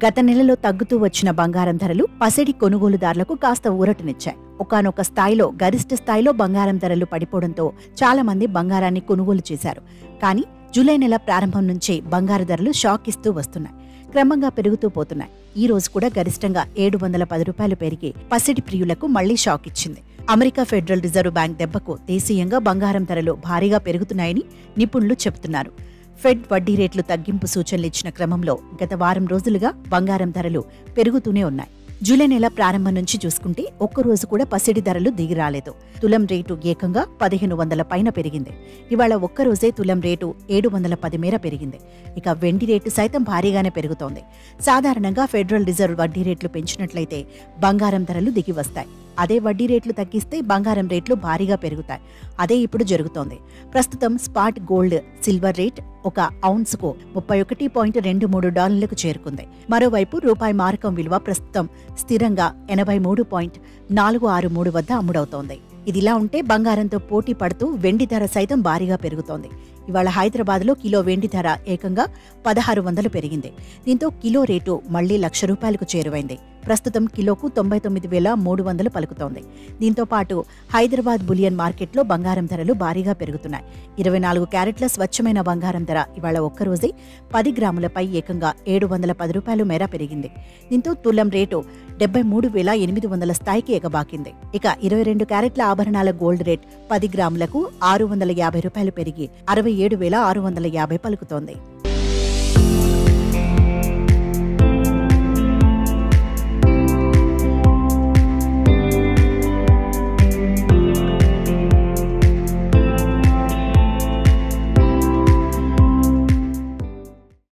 గత నెలలో తగ్గుతూ వచ్చిన బంగారం ధరలు పసిడి కొనుగోలుదారులకు కాస్త ఊరటనిచ్చాయి. ఒకానొక స్థాయిలో గరిష్ట స్థాయిలో బంగారం ధరలు పడిపోవడంతో చాలా మంది బంగారాన్ని కొనుగోలు చేశారు. కానీ జూలై నెల ప్రారంభం నుంచే బంగారు ధరలు షాక్ ఇస్తూ వస్తున్నాయి. క్రమంగా పెరుగుతూ పోతున్నాయి. ఈ రోజు కూడా గరిష్టంగా 710 రూపాయలు పెరిగి పసిడి ప్రియులకు మళ్లీ షాక్ ఇచ్చింది. అమెరికా ఫెడరల్ రిజర్వ్ బ్యాంక్ దెబ్బకు దేశీయంగా బంగారం ధరలు భారీగా పెరుగుతున్నాయని నిపుణులు చెబుతున్నారు. ఫెడ్ వడ్డీ రేట్లు తగ్గింపు సూచనలు ఇచ్చిన క్రమంలో గత వారం రోజులుగా బంగారం ధరలు పెరుగుతూనే ఉన్నాయి. జూలై నెల ప్రారంభం నుంచి చూసుకుంటే ఒక్కరోజు కూడా పసిడి ధరలు దిగిరాలేదు. తులం రేటు ఏకంగా 1500 పైన పెరిగింది. ఇవాళ ఒక్కరోజే తులం రేటు 710 మేర పెరిగింది. ఇక వెండి రేటు సైతం భారీగానే పెరుగుతోంది. సాధారణంగా ఫెడరల్ రిజర్వ్ వడ్డీ రేట్లు పెంచినట్లయితే బంగారం ధరలు దిగి వస్తాయి. అదే వడ్డీ రేట్లు తగ్గిస్తే బంగారం రేట్లు భారీగా పెరుగుతాయి. అదే ఇప్పుడు జరుగుతోంది. ప్రస్తుతం స్పాట్ గోల్డ్ సిల్వర్ రేట్ ఒక ఔన్స్కు $31.23 చేరుకుంది. మరోవైపు రూపాయి మారకం విలువ ప్రస్తుతం స్థిరంగా 83.463 వద్ద అమ్ముడవుతోంది. ఇదిలా ఉంటే బంగారంతో పోటీ పడుతూ వెండి ధర సైతం భారీగా పెరుగుతోంది. ఇవాళ హైదరాబాద్లో కిలో వెండి ధర ఏకంగా 1600 పెరిగింది. దీంతో కిలో రేటు మళ్లీ ₹1,00,000కు చేరువైంది. ప్రస్తుతం కిలోకు 99,300 పలుకుతోంది. దీంతో పాటు హైదరాబాద్ బులియన్ మార్కెట్లో బంగారం ధరలు భారీగా పెరుగుతున్నాయి. 24 క్యారెట్ల స్వచ్ఛమైన బంగారం ధర ఇవాళ ఒక్కరోజే 10 గ్రాములపై ఏకంగా ₹710 మేర పెరిగింది. దీంతో తులం రేటు 73,800 స్థాయికి ఎగబాకింది. ఇక 22 క్యారెట్ల ఆభరణాల గోల్డ్ రేట్ 10 గ్రాములకు ₹650 పెరిగి 67,650 పలుకుతోంది.